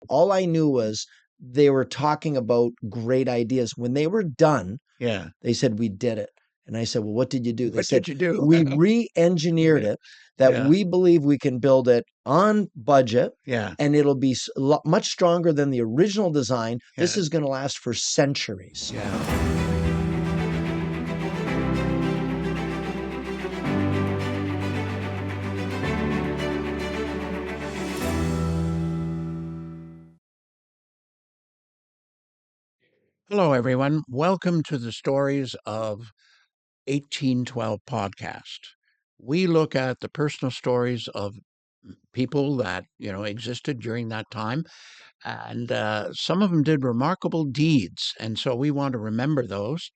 All I knew was they were talking about great ideas. When they were done, Yeah. they said, we did it. And I said, well, what did you do? They What said, did you do? we re-engineered it, that Yeah. we believe we can build it on budget, Yeah. and it'll be much stronger than the original design. This Yeah. is going to last for centuries. Yeah. Hello, everyone. Welcome to the Stories of 1812 podcast. We look at the personal stories of people that, existed during that time. And some of them did remarkable deeds. And so we want to remember those.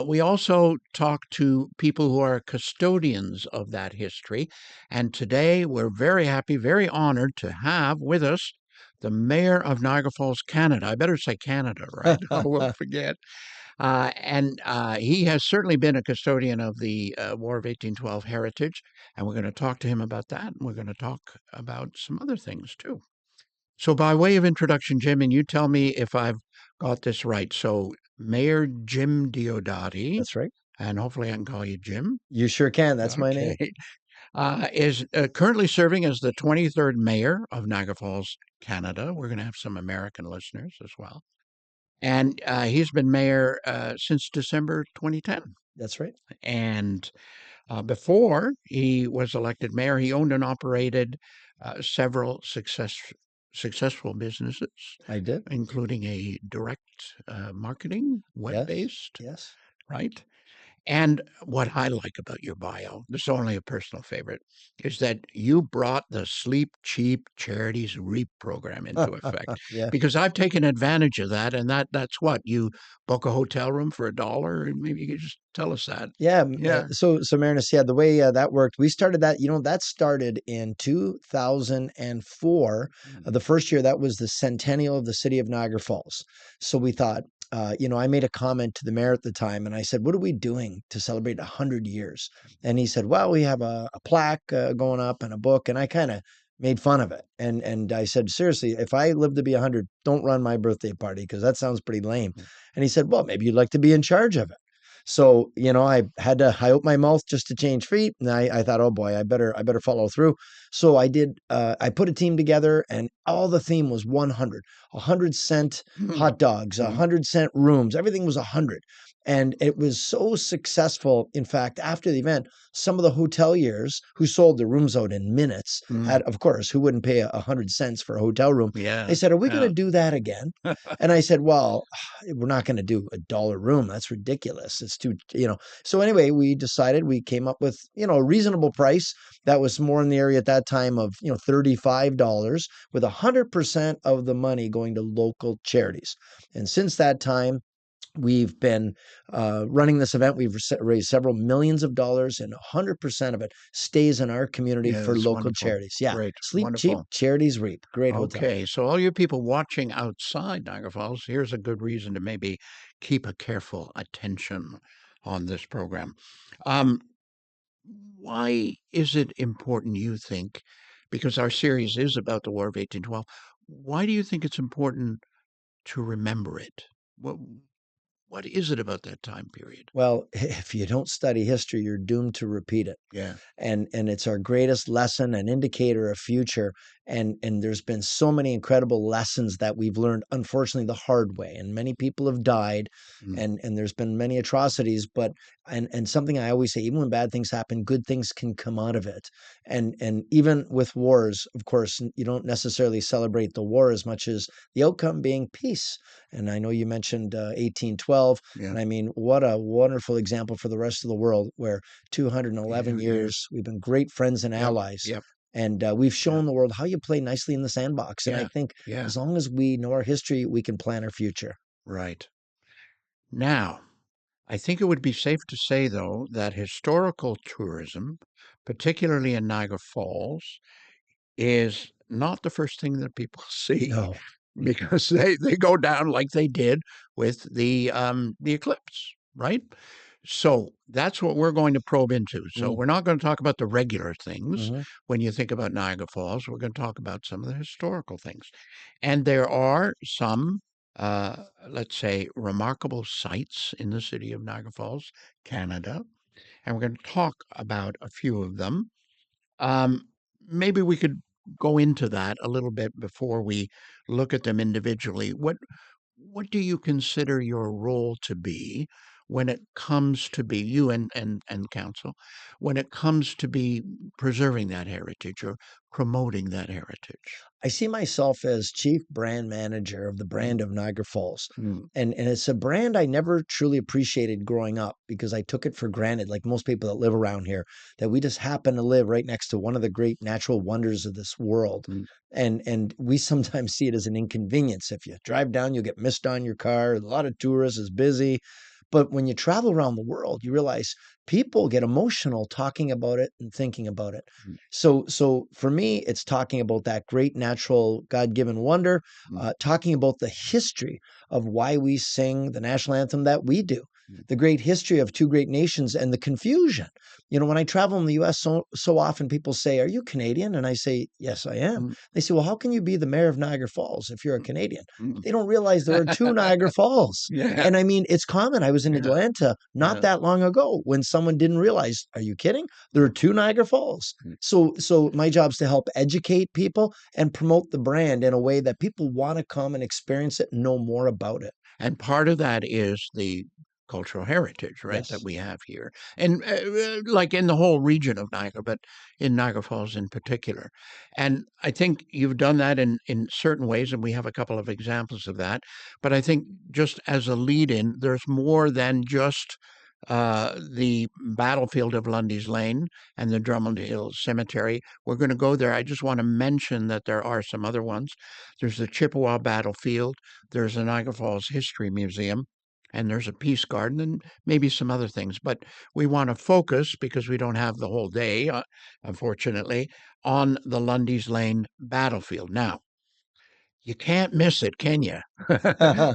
We also talk to people who are custodians of that history. And today we're very happy, very honored to have with us the mayor of Niagara Falls, Canada. I better say Canada, right? I won't forget. And he has certainly been a custodian of the War of 1812 heritage. And we're going to talk to him about that. And we're going to talk about some other things too. So, by way of introduction, Jim, and you tell me if I've got this right. So, Mayor Jim Diodati, That's right. and hopefully I can call you Jim. You sure can. That's my name. Okay. Is currently serving as the 23rd mayor of Niagara Falls, Canada. We're going to have some American listeners as well. And he's been mayor since December 2010. That's right. And before he was elected mayor, he owned and operated several successful businesses, I did. including a direct marketing, web-based, Yes. right? And what I like about your bio, this is only a personal favorite, is that you brought the Sleep Cheap Charities REAP program into effect. Yeah. Because I've taken advantage of that, and that's what you book a hotel room for $1, and maybe you could just tell us that. Yeah. Yeah. So Marinus, yeah, the way that worked, we started that, that started in 2004. The first year, that was the centennial of the city of Niagara Falls. So we thought, I made a comment to the mayor at the time, and I said, what are we doing to celebrate 100 years? And he said, well, we have a plaque going up and a book. And I kind of made fun of it. And I said, seriously, if I live to be 100, don't run my birthday party, because that sounds pretty lame. And he said, well, maybe you'd like to be in charge of it. So, I opened my mouth just to change feet. And I thought, oh boy, I better follow through. So I did, I put a team together, and all the theme was 100, 100-cent hot dogs, 100-cent rooms. Everything was 100. And it was so successful. In fact, after the event, some of the hoteliers who sold their rooms out in minutes had, of course, who wouldn't pay 100 cents for a hotel room? Yeah. They said, are we going to do that again? And I said, well, we're not going to do $1 room. That's ridiculous. It's too, So anyway, we decided, we came up with, a reasonable price that was more in the area at that time of, $35, with 100% of the money going to local charities. And since that time, we've been running this event. We've raised several millions of dollars, and 100% of it stays in our community for local wonderful. charities. Yeah. Great. Sleep Wonderful. Cheap, Charities REAP. Great hotel. Okay, so all you people watching outside Niagara Falls, here's a good reason to maybe keep a careful attention on this program. Why is it important, you think, because our series is about the War of 1812, why do you think it's important to remember it? What is it about that time period? Well, if you don't study history, you're doomed to repeat it. Yeah. And it's our greatest lesson, an indicator of future. And there's been so many incredible lessons that we've learned, unfortunately, the hard way. And many people have died, and there's been many atrocities. But and something I always say, even when bad things happen, good things can come out of it. And even with wars, of course, you don't necessarily celebrate the war as much as the outcome being peace. And I know you mentioned 1812. Yeah. And I mean, what a wonderful example for the rest of the world, where 211 years we've been great friends and allies. Yep. And we've shown the world how you play nicely in the sandbox. And I think as long as we know our history, we can plan our future. Right. Now, I think it would be safe to say, though, that historical tourism, particularly in Niagara Falls, is not the first thing that people see. No. Because they go down like they did with the eclipse, right? So that's what we're going to probe into. So Mm, we're not going to talk about the regular things mhm. when you think about Niagara Falls. We're going to talk about some of the historical things. And there are some, let's say, remarkable sites in the city of Niagara Falls, Canada. And we're going to talk about a few of them. Um, Maybe we could go into that a little bit before we look at them individually. What do you consider your role to be when it comes to be you and council, when it comes to be preserving that heritage or promoting that heritage? I see myself as chief brand manager of the Mm, brand of Niagara Falls. mm, And it's a brand I never truly appreciated growing up because I took it for granted, like most people that live around here, that we just happen to live right next to one of the great natural wonders of this world. mm, And we sometimes see it as an inconvenience. If you drive down, you'll get mist on your car. A lot of tourists is busy. But when you travel around the world, you realize people get emotional talking about it and thinking about it. mm, So for me, it's talking about that great natural God-given wonder, mm, talking about the history of why we sing the national anthem that we do, mm, the great history of two great nations and the confusion. When I travel in the US, so often people say, "Are you Canadian?" And I say, "Yes, I am." mm, They say, "Well, how can you be the mayor of Niagara Falls if you're a Canadian?" mm, They don't realize there are two Niagara Falls. yeah, And I mean, it's common. I was in yeah, Atlanta not yeah. that long ago when someone didn't realize, are you kidding? There are two Niagara Falls. Mm. So my job is to help educate people and promote the brand in a way that people want to come and experience it and know more about it. And part of that is the cultural heritage, right, that Yes. we have here. And like in the whole region of Niagara, but in Niagara Falls in particular. And I think you've done that in certain ways, and we have a couple of examples of that. But I think just as a lead in, there's more than just the battlefield of Lundy's Lane and the Drummond Hill Cemetery. We're going to go there. I just want to mention that there are some other ones. There's the Chippewa battlefield, there's a Niagara Falls History Museum, and there's a Peace Garden, and maybe some other things. But we want to focus, because we don't have the whole day, unfortunately, on the Lundy's Lane battlefield. Now, you can't miss it, can you?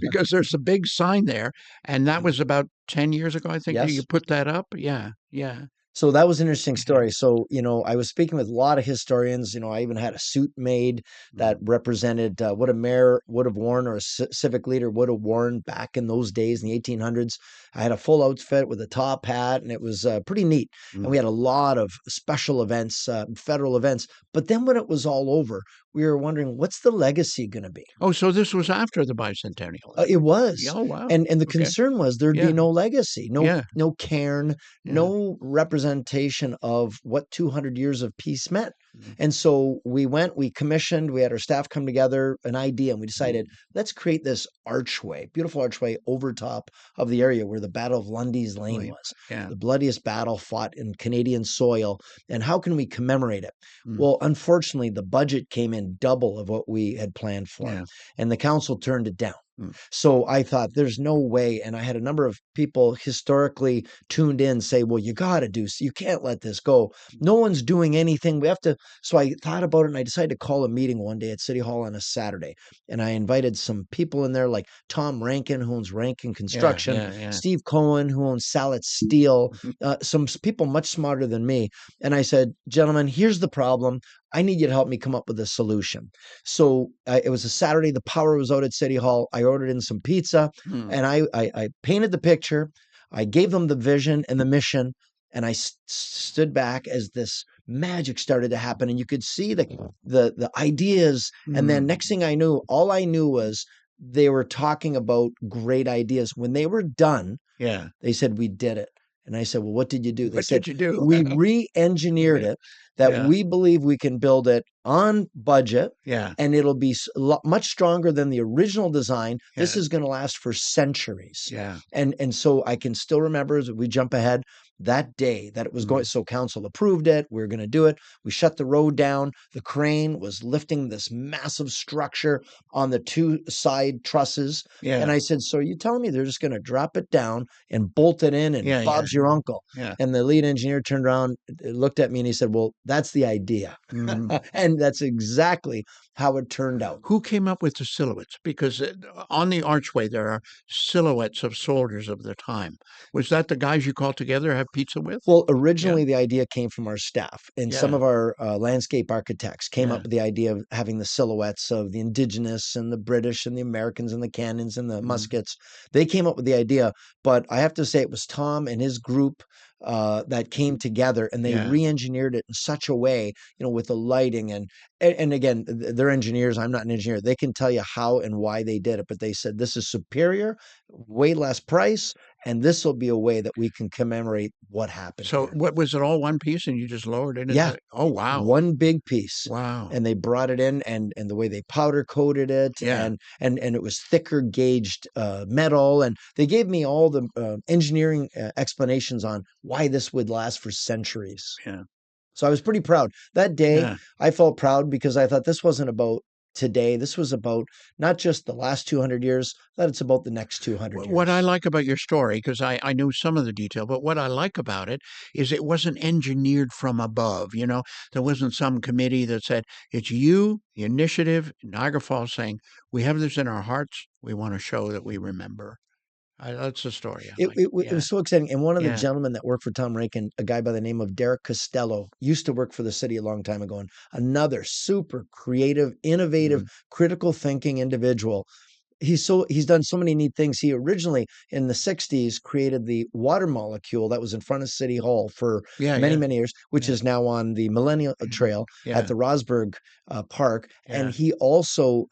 Because there's a big sign there, and that was about 10 years ago, I think, that you Yes. put that up. Yeah, yeah, So that was an interesting yeah. story. So, I was speaking with a lot of historians. I even had a suit made that Mm, represented what a mayor would have worn or a civic leader would have worn back in those days in the 1800s. I had a full outfit with a top hat, and it was pretty neat. And mm. we had a lot of special events, federal events. But then when it was all over, we were wondering, what's the legacy going to be? Oh, so this was after the bicentennial then? It Yeah, was. oh, wow. And the Okay. concern was there'd be Yeah, no legacy, no yeah, no cairn, yeah. no representation of what 200 years of peace meant. Mm, And so we commissioned, we had our staff come together, an idea, and we decided, mm. let's create this archway, beautiful archway over top of the area where the Battle of Lundy's Oh, Lane yeah, was, yeah. the bloodiest battle fought in Canadian soil. And how can we commemorate it? Mm, Well, unfortunately, the budget came in double of what we had planned for, yeah. and the council turned it down. Mm, So I thought there's no way. And I had a number of people historically tuned in say, well, you got to do, so you can't let this go. No one's doing anything. We have to. So I thought about it and I decided to call a meeting one day at City Hall on a Saturday. And I invited some people in there like Tom Rankin, who owns Rankin yeah, Construction, yeah, yeah. Steve Cohen, who owns Salit Steel, Mhm. some people much smarter than me. And I said, gentlemen, here's the problem. I need you to help me come up with a solution. So it was a Saturday. The power was out at City Hall. I ordered in some pizza, Mm, and I painted the picture. I gave them the vision and the mission, and I stood back as this magic started to happen, and you could see the ideas. And then mm. next thing I knew, all I knew was they were talking about great ideas. When they were done, Yeah. they said, "We did it." And I said, "Well, what did you do?" They What said, did you do? "We re-engineered Yeah, it that yeah, we believe we can build it on budget yeah, and it'll be much stronger than the original design. This yeah, is going to last for centuries." yeah. And so I can still remember as we jump ahead, that day that it was going. Mm. So council approved it. We were going to do it. We shut the road down. The crane was lifting this massive structure on the two side trusses. And Yeah. I said, so you telling me they're just going to drop it down and bolt it in and Yeah. Yeah. Bob's your uncle? Yeah. And the lead engineer turned around, looked at me and he said, well, that's the idea. Mm. And that's exactly how it turned out. Who came up with the silhouettes? Because on the archway there are silhouettes of soldiers of the time. Was that the guys you called together to have pizza with? Well, Yeah. originally the idea came from our staff, and some Yeah. of our landscape architects came up Yeah. with the idea of having the silhouettes of the indigenous and the British and the Americans and the cannons and the Mm. muskets. They came up with the idea, but I have to say it was Tom and his group that came together, and they Yeah. re-engineered it in such a way, with the lighting and again, they're engineers. I'm not an engineer. They can tell you how and why they did it, but they said this is superior, way less price, and this will be a way that we can commemorate what happened So here. what was it, all one piece and you just lowered it Yeah, into? Oh, wow. one big piece. Wow. And they brought it in, and the way they powder coated it, Yeah. and it was thicker gauged metal, and they gave me all the engineering explanations on why this would last for centuries. Yeah. So I was pretty proud. That day, Yeah. I felt proud because I thought this wasn't about today. This was about not just the last 200 years, that it's about the next 200 What I years. like about your story, because I knew some of the detail, but what I like about it is it wasn't engineered from above. There wasn't some committee that said, it's you, the initiative, Niagara Falls saying, we have this in our hearts. We want to show that we remember. That's the story I It, like. it, it Yeah. was so exciting. And one of the Yeah. gentlemen that worked for Tom Rankin, a guy by the name of Derek Costello, used to work for the city a long time ago. And another super creative, innovative, Mm. critical thinking individual. He's done so many neat things. He originally in the 60s created the water molecule that was in front of City Hall for Yeah. many, Yeah. many years, which Yeah. is now on the Millennial Trail at Yeah. the Rosberg Park. And Yeah. he also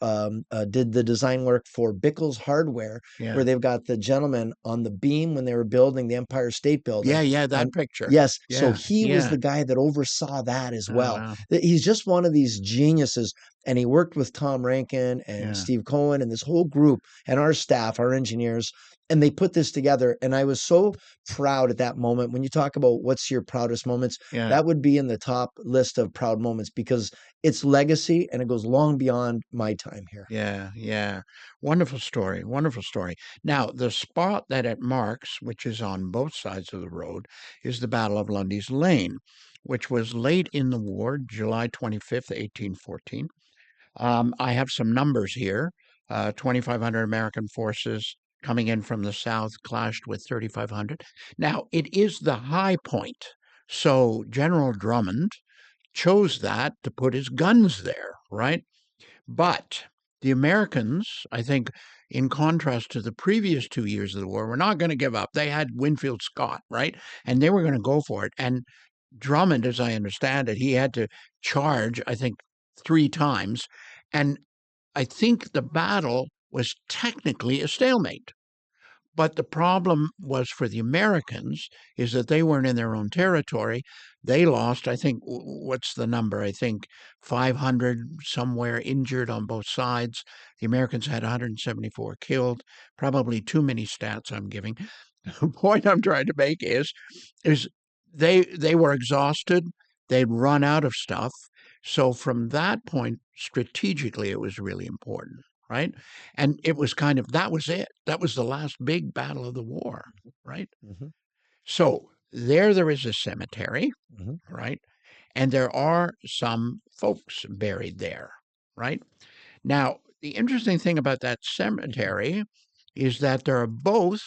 did the design work for Bickles Hardware, where Yeah. they've got the gentleman on the beam when they were building the Empire State Building. Yeah. Yeah. On That picture. Yes, so Yeah. he was Yeah. the guy that oversaw that as Oh, well. wow. He's just one of these geniuses, and he worked with Tom Rankin and Yeah. Steve Cohen and this whole group and our staff, our engineers, and they put this together. And I was so proud at that moment. When you talk about what's your proudest moments, Yeah. that would be in the top list of proud moments because it's legacy and it goes long beyond my time here. Yeah, yeah. Wonderful story. Wonderful story. Now, the spot that it marks, which is on both sides of the road, is the Battle of Lundy's Lane, which was late in the war, July 25th, 1814. I have some numbers here. 2,500 American forces coming in from the south clashed with 3,500. Now, it is the high point. So General Drummond chose that to put his guns there, right? But the Americans, I think, in contrast to the previous 2 years of the war, were not going to give up. They had Winfield Scott, right? And they were going to go for it. And Drummond, as I understand it, he had to charge, I think, 3 times. And I think the battle was technically a stalemate. But the problem was for the Americans is that they weren't in their own territory. They lost, I think, what's the number? I think 500 somewhere injured on both sides. The Americans had 174 killed. Probably too many stats I'm giving. The point I'm trying to make is they were exhausted. They'd run out of stuff. So from that point, strategically, it was really important, right? And it was kind of that was it. That was the last big battle of the war, right? Mhm, So there is a cemetery, mhm. right? And there are some folks buried there, right? Now, the interesting thing about that cemetery is that there are both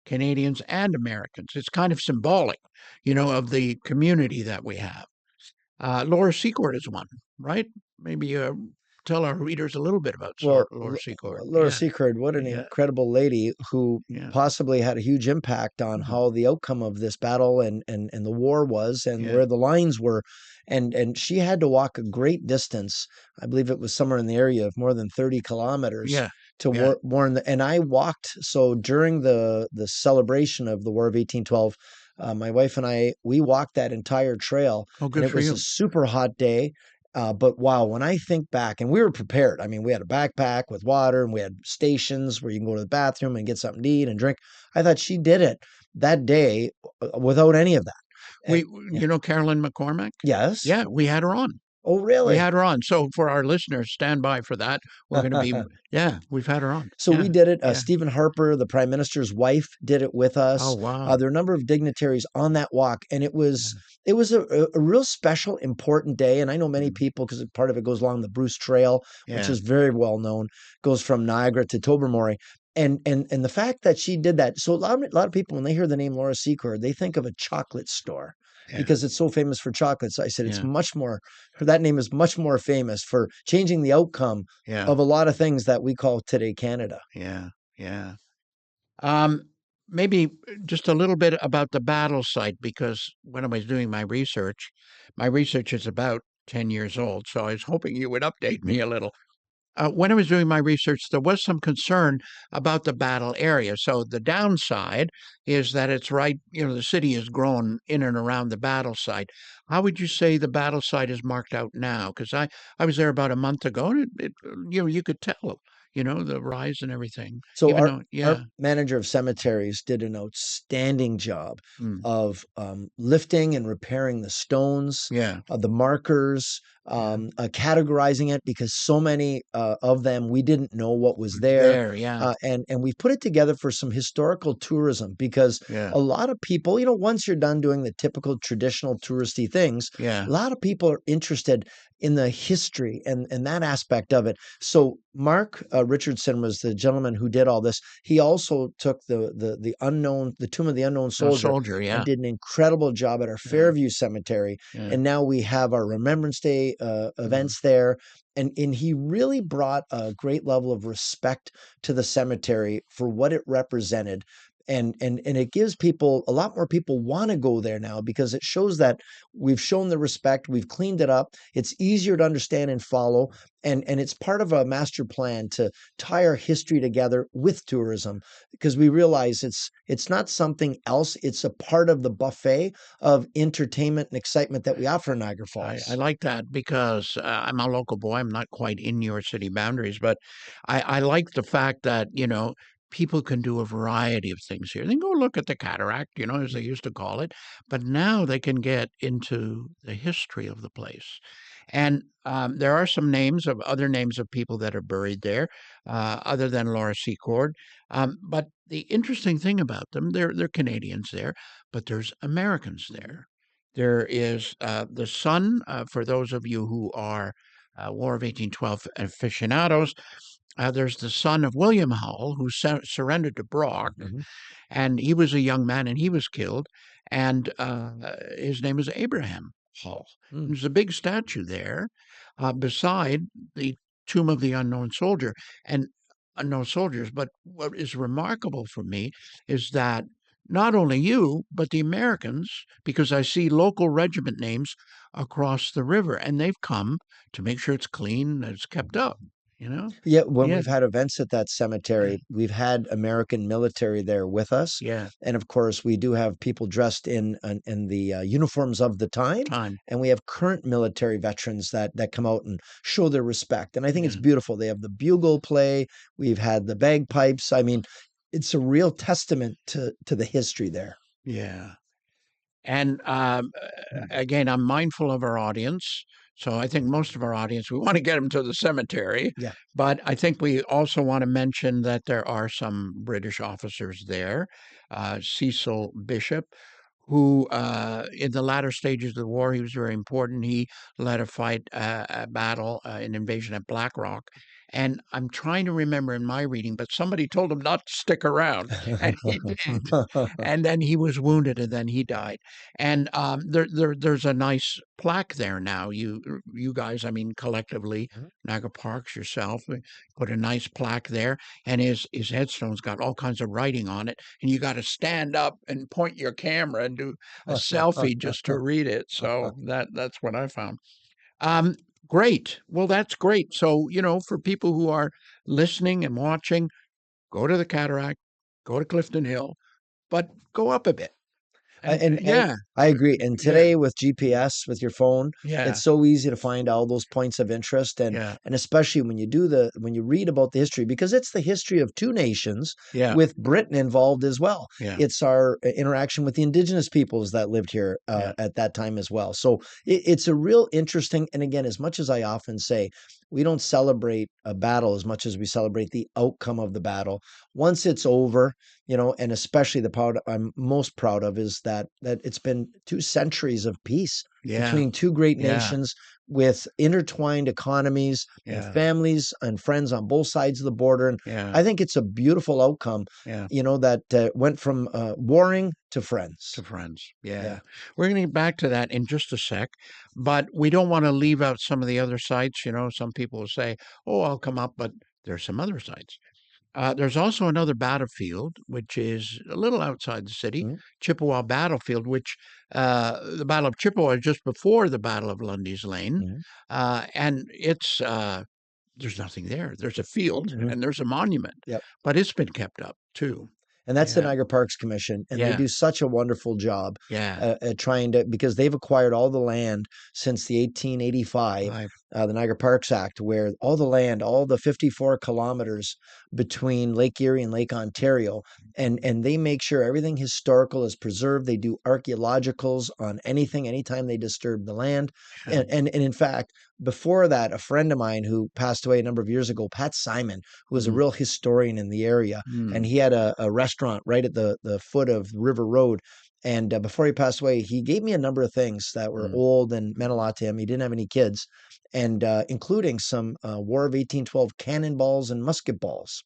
Canadians and Americans. It's kind of symbolic, of the community that we have. Laura Secord is one, right? Maybe tell our readers a little bit about Well, Laura Secord. Laura Yeah, Secord, what an yeah, incredible lady who yeah, possibly had a huge impact on mhm, how the outcome of this battle and the war was and yeah, where the lines were. And she had to walk a great distance. I believe it was somewhere in the area of more than 30 kilometers yeah, to yeah. warn and I walked. So during the celebration of the War of 1812, my wife and we walked that entire trail, Oh, and good it for was a you. super hot day. But wow, when I think back, and we were prepared. I mean, we had a backpack with water, and we had stations where you can go to the bathroom and get something to eat and drink. I thought she did it. that day without any of that. We, Yeah. Carolyn McCormack? Yes. Yeah, we had her on. Oh, We really? had her on. So for our listeners, stand by for that. We're going to be, yeah, we've had her on. So we Yeah, did it. yeah. Stephen Harper, the prime minister's wife, did it with Oh, us. wow. There are a number of dignitaries on that walk, and it was Yeah. it was a real special, important day. And I know many Mm. people because part of it goes along the Bruce Trail, which Yeah. is very well known, goes from Niagara to Tobermory. And the fact that she did that, so a lot of people when they hear the name Laura Secord, they think of a chocolate store Yeah. because it's so famous for chocolates. I said it's Yeah. much more. That name is much more famous for changing the outcome Yeah. of a lot of things that we call today Canada. Yeah. Yeah. Um, Maybe just a little bit about the battle site, because when I was doing my research is about 10 years old. So I was hoping you would update me a little. When I was doing my research, there was some concern about the battle area. So the downside is that it's right, the city has grown in and around the battle site. How would you say the battle site is marked out now? Because I was there about a month ago, and you could tell, the rise and everything, So even our though, our yeah. manager of cemeteries did an outstanding job Mm, of lifting and repairing the stones, yeah, the markers, yeah. categorizing it because so many of them we didn't know what was there, There, yeah, and we put it together for some historical tourism because yeah, a lot of people, once you're done doing the typical traditional touristy things, yeah. a lot of people are interested in the history and that aspect of it. So Mark Richardson was the gentleman who did all this. He also took the tomb of the unknown No soldier soldier, and yeah, did an incredible job at our yeah, Fairview Cemetery. yeah. And now we have our Remembrance Day Mm, events there. And he really brought a great level of respect to the cemetery for what it represented. And it gives people a lot more people want to go there now because it shows that we've shown the respect, we've cleaned it up, it's easier to understand and follow, and it's part of a master plan to tie our history together with tourism because we realize it's not something else, it's a part of the buffet of entertainment and excitement that we offer in Niagara I Falls. like that because I'm a local boy. I'm not quite in your city boundaries, but I like the fact that, people can do a variety of things here. They can go look at the cataract, as they used to call it, but now they can get into the history of the place. And there are some other names of people that are buried there, other than Laura Secord. But the interesting thing about them, they're Canadians there, but there's Americans there. There is the son, for those of you who are War of 1812 aficionados, there's the son of William Hull, who surrendered to Brock, Mhm. and he was a young man and he was killed. And his name is Abraham Hull. Mm. There's a big statue there beside the tomb of the unknown soldier and unknown soldiers. But what is remarkable for me is that not only you, but the Americans, because I see local regiment names across the river, and they've come to make sure it's clean and it's kept up, you know? Yeah, when Yeah, we've had events at that yeah, cemetery, we've had American military there with us, yeah. and of course, we do have people dressed in the uniforms of the time, Time. and we have current military veterans that come out and show their respect. And I think it's Yeah, beautiful. They have the bugle play. We've had the bagpipes. I mean, it's a real testament to the history there. yeah. And Mm. again, I'm mindful of our audience. So I think most of our audience, we want to get them to the cemetery. Yeah. But I think we also want to mention that there are some British officers there. Cecil Bishop, who, in the latter stages of the war, he was very important. He led a battle, an invasion at Black Rock. And I'm trying to remember in my reading, but somebody told him not to stick around, and he did. And then he was wounded, and then he died. And there's a nice plaque there now. You guys, I mean, collectively, Niagara Parks, yourself, put a nice plaque there, and his headstone's got all kinds of writing on it, and you got to stand up and point your camera and do a selfie just to read it. So that's what I found. Um, Great. Well, that's great. So, for people who are listening and watching, go to the cataract, go to Clifton Hill, but go up a bit. And yeah, I agree. And yeah, today with GPS, with your phone, yeah, it's so easy to find all those points of interest, yeah, and especially when you read about the history, because it's the history of two nations yeah, with Britain involved as well. yeah, It's our interaction with the indigenous peoples that lived here yeah, at that time as well. So it's a real interesting. And again, as much as I often say, we don't celebrate a battle as much as we celebrate the outcome of the battle. Once it's over, and especially the part I'm most proud of is that it's been 2 centuries of peace yeah, between two great yeah, nations with intertwined economies and yeah, families and friends on both sides of the border. And yeah, I think it's a beautiful outcome, yeah. that went from warring to To friends. friends. Yeah. Yeah. We're going to get back to that in just a sec, but we don't want to leave out some of the other sites. Some people will say, oh, I'll come up, but there's some other sites. There's also another battlefield, which is a little outside the city, Mhm. Chippewa Battlefield, which the Battle of Chippewa is just before the Battle of Lundy's Lane. Mhm. And there's nothing there. There's a field Mhm. and there's a monument, Yep. but it's been kept up too. And that's the Yeah. Niagara Parks Commission, and they Yeah. do such a wonderful job Yeah. at trying to, because they've acquired all the land since the 1885, I, the Niagara Parks Act, where all the land, all the 54 kilometers between Lake Erie and Lake Ontario, and they make sure everything historical is preserved. They do archaeologicals on anything, anytime they disturb the land, yeah. and in fact, before that, a friend of mine who passed away a number of years ago, Pat Simon, who was a Mm, real historian in the area, and mm, he had a restaurant right at the foot of River Road. And before he passed away, he gave me a number of things that were mm, old and meant a lot to him. He didn't have any kids, and including some War of 1812 cannonballs and musket balls.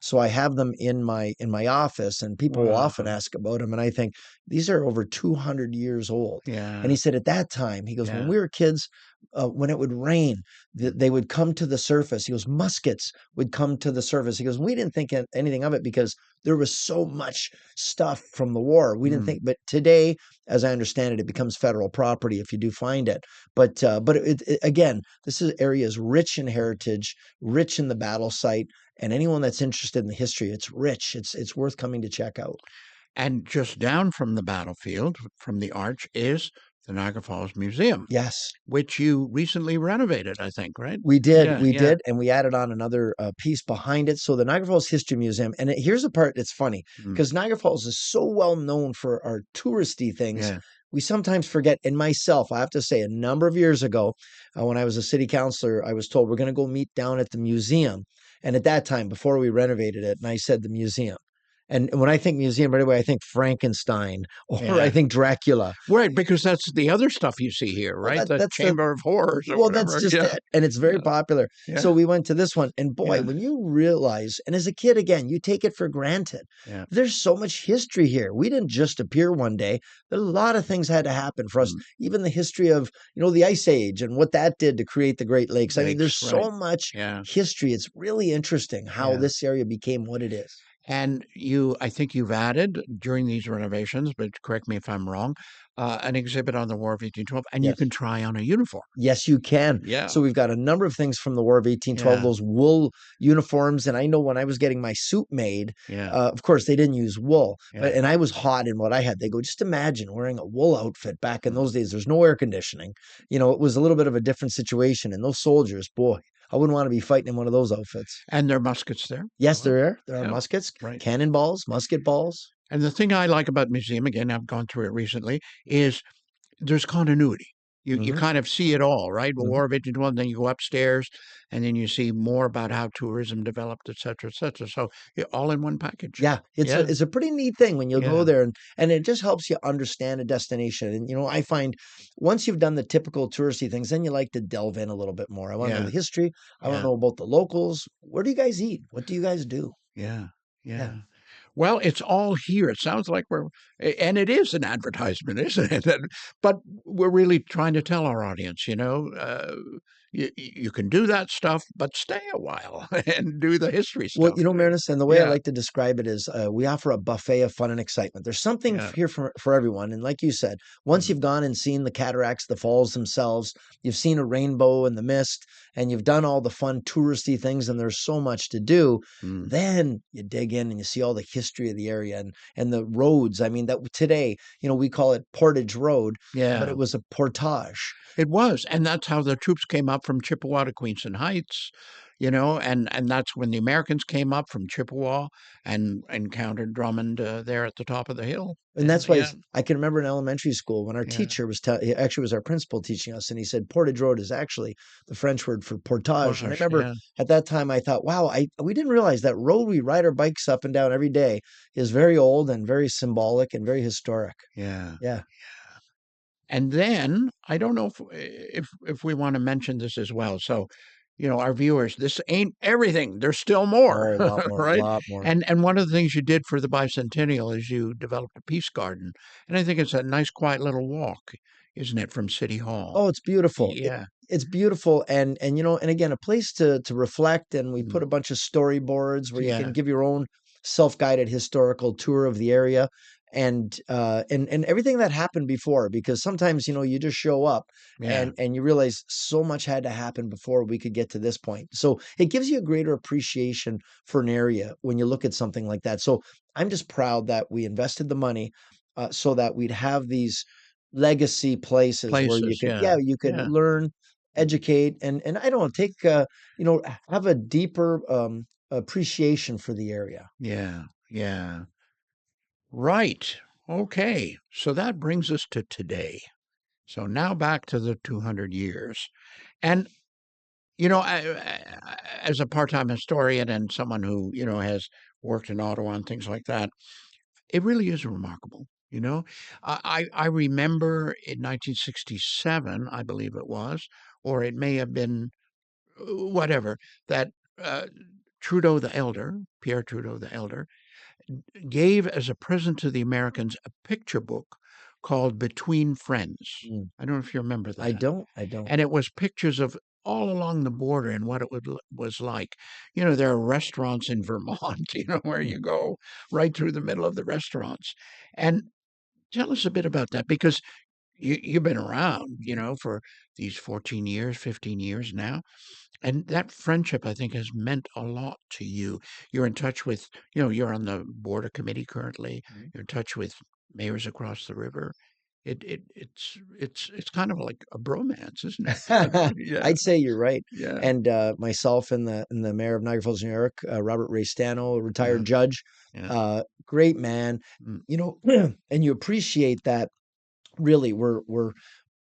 So I have them in my office, and people will often wow. ask about them. And I think these are over 200 years old. And he Yeah. said at that time, he goes, when Yeah. we were kids, when it would rain, Mm, they would come to the surface. He goes, muskets would come to the surface. He goes, we didn't think anything of it because there was so much stuff from the war. We didn't mm. think, but today, as I understand it, it becomes federal property if you do find it. But again, this area is rich in heritage, rich in the battle site, and anyone that's interested in the history, it's rich. It's worth coming to check out. And just down from the battlefield, from the arch, is the Niagara Falls Museum, Yes. which you recently renovated, I think, right? Yeah. We Yeah. did, and we added on another piece behind it. So the Niagara Falls History Museum, and here's the part that's funny Mm, because Niagara Falls is so well known for our touristy things. yeah. We sometimes forget. And myself, I have to say, a number of years ago, when I was a city councilor, I was told we're going to go meet down at the museum. And at that time, before we renovated it, and I said the museum. And when I think museum, right away, I think Frankenstein or I Yeah. think Dracula. Right, because that's the other stuff you see here, Well, right? The that's the Chamber of Horrors or well, that's whatever. just Yeah. it, and it's very Yeah. popular. Yeah. So we went to this one, and boy, Yeah. when you realize, and as a kid, again, you take it for granted. Yeah. There's so much history here. We didn't just appear one day. A lot of things had to happen for us. Mm. Even the history of, the Ice Age and what that did to create the Great Lakes. I mean, Lakes, there's right. so much Yeah. history. It's really interesting how Yeah. this area became what it is. And I think you've added during these renovations, but correct me if I'm wrong, an exhibit on the War of 1812, and you can Yes. try on a uniform. Yes, you can. Yeah. So we've got a number of things from the War of 1812, Yeah. those wool uniforms. And I know when I was getting my suit made, Yeah. of course, they didn't use wool, Yeah. and I was hot in what I had. They go, just imagine wearing a wool outfit back in Mm. those days. There's no air conditioning. It was a little bit of a different situation. And those soldiers, boy, I wouldn't want to be fighting in one of those outfits. And there are muskets there as Yes, well. there are Yeah. muskets, Right. cannonballs, musket balls. And the thing I like about museum, again, I've gone through it recently, is there's continuity. You Hmm. kind of see it all, right? Hmm. War of 1812, then you go upstairs, and then you see more about how tourism developed, et cetera, et cetera. So all in one package. Yeah, it's a Yeah. it's a pretty neat thing when you'll go Yeah. there, and it just helps you understand a destination. And I find once you've done the typical touristy things, then you like to delve in a little bit more. I want to know Yeah. the history. I want to Yeah. know about the locals. Where do you guys eat? What do you guys do? Yeah. Yeah. Yeah. Well, it's all here. It sounds like and it is an advertisement, isn't it? But we're really trying to tell our audience, you can do that stuff, but stay a while and do the history Well, stuff. Marinus, and the way I Yeah, like to describe it is we offer a buffet of fun and excitement. There's something yeah, here for everyone. And like you said, once mm, you've gone and seen the cataracts, the falls themselves, you've seen a rainbow in the mist, and you've done all the fun touristy things, and there's so much to do, mm, then you dig in and you see all the history of the area and the roads. I mean, that today, we call it Portage Road, but yeah. it was a portage. It was, and that's how the troops came up from Chippewa to Queenston Heights, and that's when the Americans came up from Chippewa and encountered Drummond there at the top of the hill. And And that's why I can remember in elementary school when our yeah, teacher was actually was our principal teaching us, and he said Portage Road is actually the French word for portage. And I Posh, remember yeah, at that time I thought, wow, we didn't realize that road we ride our bikes up and down every day is very old and very symbolic and very historic. yeah. Yeah. And then I don't know if we want to mention this as well. So, our viewers, this ain't everything. There's still more, Oh, a lot more, a right? lot more. And one of the things you did for the bicentennial is you developed a peace garden, and I think it's a nice, quiet little walk, isn't it, from City Hall? Oh, it's beautiful. Yeah. It's beautiful, and and again, a place to reflect. And we put Mm. a bunch of storyboards where you can Yeah. give your own self-guided historical tour of the area, and everything that happened before. Because sometimes you just show up Yeah. and you realize so much had to happen before we could get to this point. So it gives you a greater appreciation for an area when you look at something like that. So I'm just proud that we invested the money so that we'd have these legacy places where you Places. could, Yeah. yeah, you could Yeah. learn, Mm. educate, and I don't know, take have a deeper appreciation for the area. Yeah. Yeah. Right. Okay. So that brings us to today. So now back to the 200 years. And as a part-time historian and someone who, has worked in Ottawa and things like that, it really is remarkable. I remember in 1967, I believe it was, or it may have been whatever, that uh, Trudeau the Elder, Pierre Trudeau the Elder, gave as a present to the Americans a picture book called Between Friends. Mm. I don't know if you remember I that. don't. I don't. And it was pictures of all along the border and what it was like. There are restaurants in Vermont, where Mm. you go right through the middle of the restaurants. And tell us a bit about that because you've been around, for these 14 years, 15 years now. And that friendship, I think, has meant a lot to you. You're in touch with, you're on the border committee currently. Mhm. You're in touch with mayors across the river. It's kind of like a bromance, isn't it? Yeah, I'd say you're right. yeah, And myself and the mayor of Niagara Falls, New York, Robert Ray Stano, a yeah, retired judge, yeah. great man. Mm, And you appreciate that. Really, we're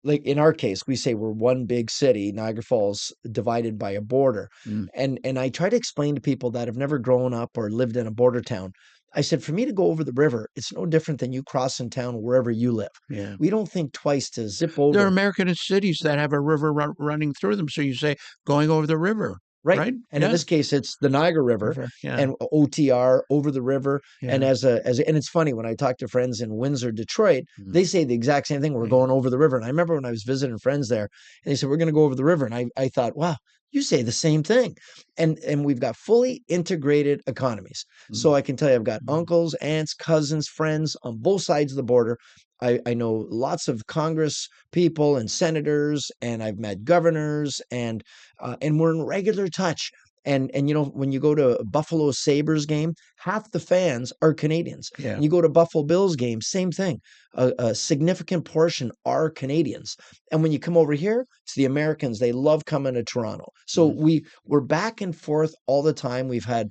like in our case, we say we're one big city, Niagara Falls, divided by a border. mm, And I try to explain to people that have never grown up or lived in a border town. I said, for me to go over the river, it's no different than you crossing town wherever you live. yeah. We don't think twice to zip There are over. American cities that have a river running through them. So you say going over the river, Right. right? And in Yeah, this case, it's the Niagara River river. Yeah, and OTR over the river. And yeah. and it's funny when I talk to friends in Windsor, Detroit, Mm, they say the exact same thing. We're yeah. going over the river. And I remember when I was visiting friends there and they said, we're going to go over the river. And I thought, wow, you say the same thing. And we've got fully integrated economies. Mm, So I can tell you, I've got mm, uncles, aunts, cousins, friends on both sides of the border. I know lots of Congress people and senators, and I've met governors, and we're in regular touch. And when you go to a Buffalo Sabres game, half the fans are Canadians. yeah. And you go to Buffalo Bills game, same thing. A significant portion are Canadians. And when you come over here, it's the Americans. They love coming to Toronto. So Mm, we're back and forth all the time. We've had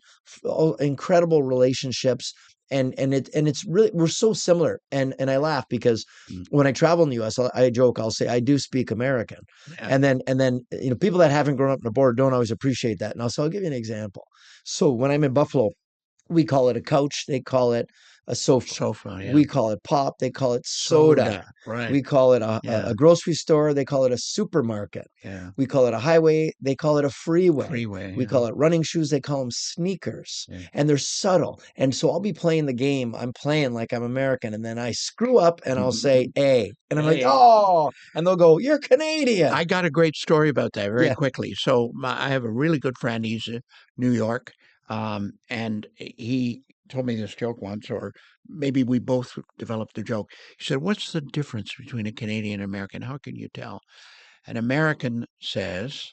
incredible relationships. And it's really, we're so similar. And I laugh because mm, when I travel in the US, I joke, I'll say I do speak American. yeah. And then people that haven't grown up in the border don't always appreciate that. And I'll give you an example. So when I'm in Buffalo, We call it a couch. They call it a sofa. Sofa, yeah. We call it pop. They call it soda. Soda, right. We call it a Yeah, grocery store. They call it a supermarket. yeah. We call it a highway. They call it a freeway. Freeway, We yeah, call it running shoes. They call them sneakers. yeah. And they're subtle. And so I'll be playing the game. I'm playing like I'm American. And then I screw up and I'll say A. And I'm like, Hey, oh. And they'll go, you're Canadian. I got a great story about that very Yeah. quickly. So I have a really good friend. He's in New York, and he told me this joke once, or maybe we both developed the joke. He said, "What's the difference between a Canadian and American? How can you tell?" An American says,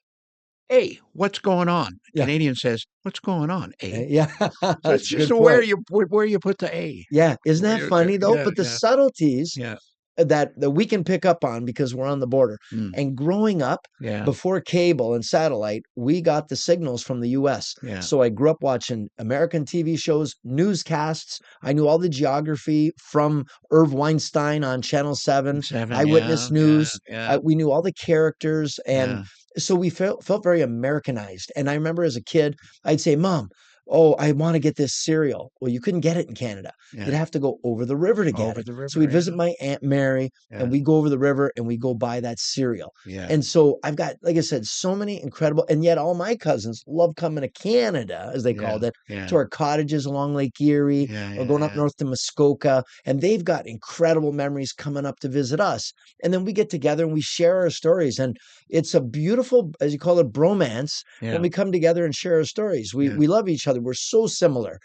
"Hey, what's going on?" A Yeah. Canadian says, "What's going on, eh?" Yeah. So it's That's a just good point. where you put the A. Yeah. Isn't that funny though? Yeah, But the yeah, subtleties yeah. that we can pick up on because we're on the border. Mm, And growing up yeah, before cable and satellite, we got the signals from the US. yeah. So I grew up watching American TV shows, newscasts. I knew all the geography from Irv Weinstein on Channel 7, 7, Eyewitness yeah, yeah, News. yeah, We knew all the characters. And yeah, so we felt very Americanized. And I remember as a kid, I'd say, Mom, oh, I want to get this cereal. Well, you couldn't get it in Canada. You'd yeah. have to go over the river to get Over it. the So river, we'd yeah, visit my Aunt Mary and yeah, we go over the river and we go buy that cereal. yeah, And so I've got, like I said, so many incredible, and yet all my cousins love coming to Canada, as they yeah, called it, to yeah, our cottages along Lake Erie yeah, or yeah, going up yeah, north to Muskoka. And they've got incredible memories coming up to visit us. And then we get together and we share our stories. And it's a beautiful, as you call it, bromance when yeah, we come together and share our stories. We, yeah, we love each other. We're so similar.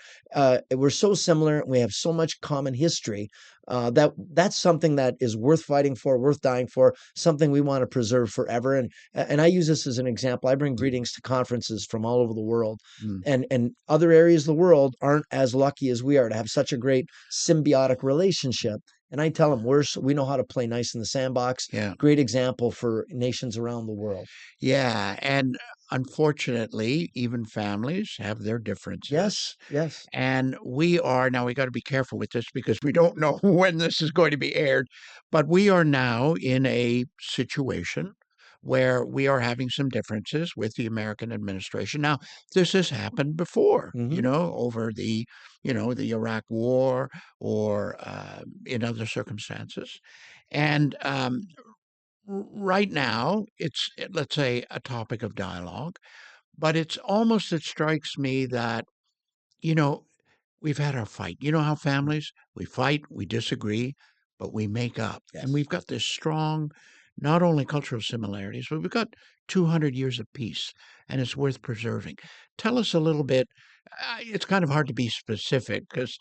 We're so similar. We have so much common history that's something that is worth fighting for, worth dying for, something we want to preserve forever. And I use this as an example. I bring mm, greetings to conferences from all over the world, mm, and other areas of the world aren't as lucky as we are to have such a great symbiotic relationship. And I tell them we know how to play nice in the sandbox. yeah, Great example for nations around the world. yeah. And unfortunately, even families have their differences. Yes, yes. And we are now, we got to be careful with this because we don't know when this is going to be aired, but we are now in a situation where we are having some differences with the American administration. Now, this has happened before, Hmm. over the Iraq War or in other circumstances. And right now, it's, let's say, a topic of dialogue, but it strikes me that, you know, we've had our fight. You know how families, we fight, we disagree, but we make up. And Yes. we've got this strong, not only cultural similarities, but we've got 200 years of peace, and it's worth preserving. Tell us a little bit. It's kind of hard to be specific because,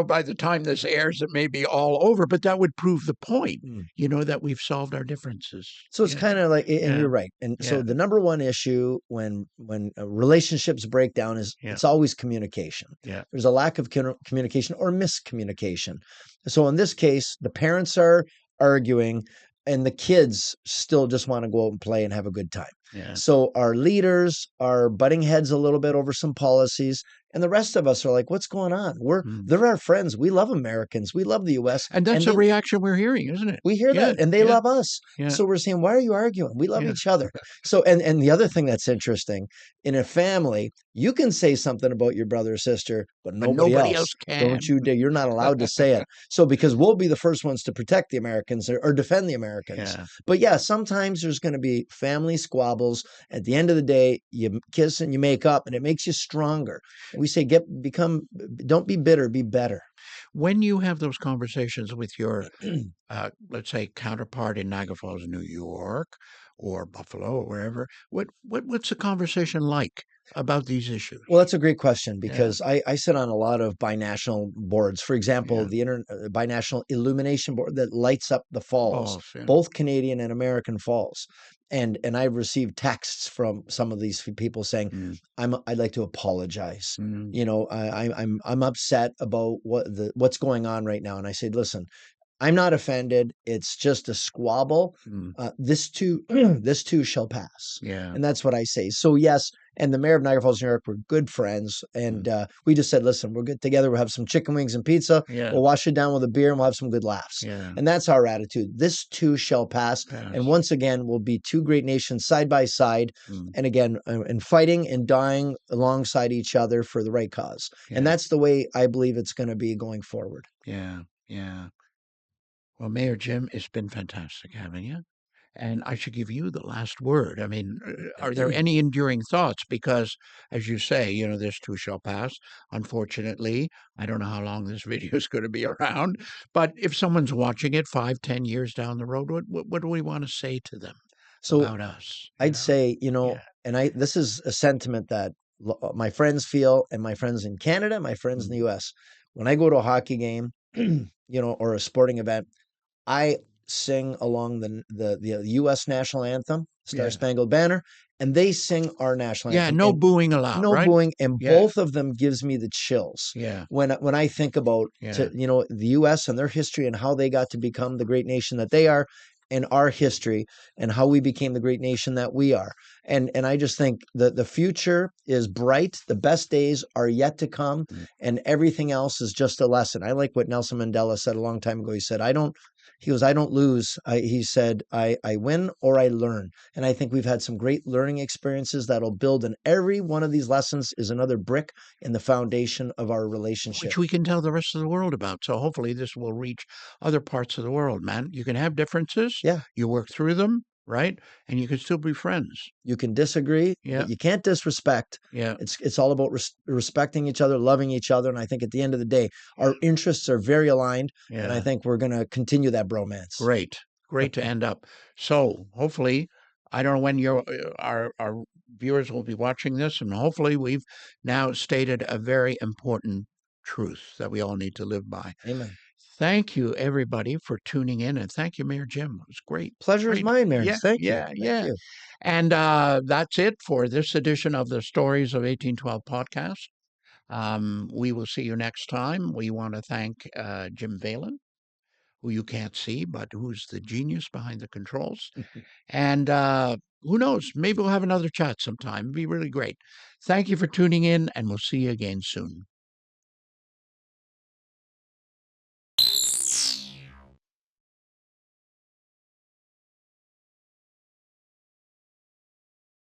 by the time this airs, it may be all over, but that would prove the point, Mm. that we've solved our differences. So it's Yeah, kind of like, and yeah, you're right. And so yeah, the number one issue when relationships break down is yeah, it's always communication. yeah. There's a lack of communication or miscommunication. So in this case, the parents are arguing, and the kids still just want to go out and play and have a good time. Yeah. So our leaders are butting heads a little bit over some policies, and the rest of us are like, "What's going on? Mm. They're our friends. We love Americans. We love the U.S. And that's and the they reaction we're hearing, isn't it? we hear Yeah, that, and they yeah, love us. yeah, So we're saying, "Why are you arguing? We love yeah. each other." So, and the other thing that's interesting, in a family, you can say something about your brother or sister, but But nobody nobody else else. Don't can. you dare. You're not allowed to say it. So because we'll be the first ones to protect the Americans or defend the Americans. Yeah. But yeah, sometimes there's going to be family squabbles. At the end of the day, you kiss and you make up, and it makes you stronger. And we say, don't be bitter, be better. When you have those conversations with your, let's say, counterpart in Niagara Falls, New York, or Buffalo, or wherever, what's the conversation like about these issues? Well, that's a great question Yeah, because I sit on a lot of binational boards. For example, yeah. the binational illumination board that lights up the falls, Falls, yeah. both Canadian and American falls. And I've received texts from some of these people saying, Mm, I'd like to apologize. mm, I'm upset about what's going on right now. And I said, listen, I'm not offended. It's just a squabble. Mm, This too, this too shall pass, yeah. and that's what I say. So yes, and the mayor of Niagara Falls, New York, we're good friends, Mm, and we just said, listen, we'll get together. We'll have some chicken wings and pizza. yeah. We'll wash it down with a beer, and we'll have some good laughs. Yeah. And that's our attitude. This too shall pass, and Pass. once again, we'll be two great nations side by side, Mm, and again, and fighting and dying alongside each other for the right cause. And yeah. that's the way I believe it's going to be going forward. Yeah. Yeah. Well, Mayor Jim, it's been fantastic having you. And I should give you the last word. I mean, are there any enduring thoughts? Because, as you say, this too shall pass. Unfortunately, I don't know how long this video is going to be around. But if someone's watching it 5, 10 years down the road, what do we want to say to them So about us? I'd say, Yeah. and this is a sentiment that my friends feel, and my friends in Canada, my friends in Mm, the US. When I go to a hockey game, or a sporting event, I sing along the US national anthem, Star yeah. Spangled Banner, and they sing our national Yeah. anthem, No and booing allowed, no right? booing, and Yeah. both of them gives me the chills Yeah. when I think about Yeah. the US and their history and how they got to become the great nation that they are, and our history and how we became the great nation that we are. And I just think that the future is bright, the best days are yet to come, Mm. and everything else is just a lesson. I like what Nelson Mandela said a long time ago. I don't lose. He said, I win or I learn. And I think we've had some great learning experiences that'll build, and every one of these lessons is another brick in the foundation of our relationship. Which we can tell the rest of the world about. So hopefully this will reach other parts of the world, man. You can have differences, Yeah, you work through them, right? And you can still be friends. you can disagree, Yeah, but you can't disrespect. yeah, It's all about respecting each other, loving each other, and I think at the end of the day, our interests are very aligned, and I yeah. think we're going to continue that bromance. Great, great to end up. So hopefully, I don't know when our viewers will be watching this, and hopefully we've now stated a very important truth that we all need to live by. Amen. Thank you, everybody, for tuning in, and thank you, Mayor Jim. It was great. Pleasure is Great. mine, Marinus. Yeah, Thank you. yeah, Thank yeah. you. And that's it for this edition of the Stories of 1812 podcast. We will see you next time. We want to thank Jim Valen, who you can't see, but who's the genius behind the controls. And who knows? Maybe we'll have another chat sometime. It'd be really great. Thank you for tuning in, and we'll see you again soon.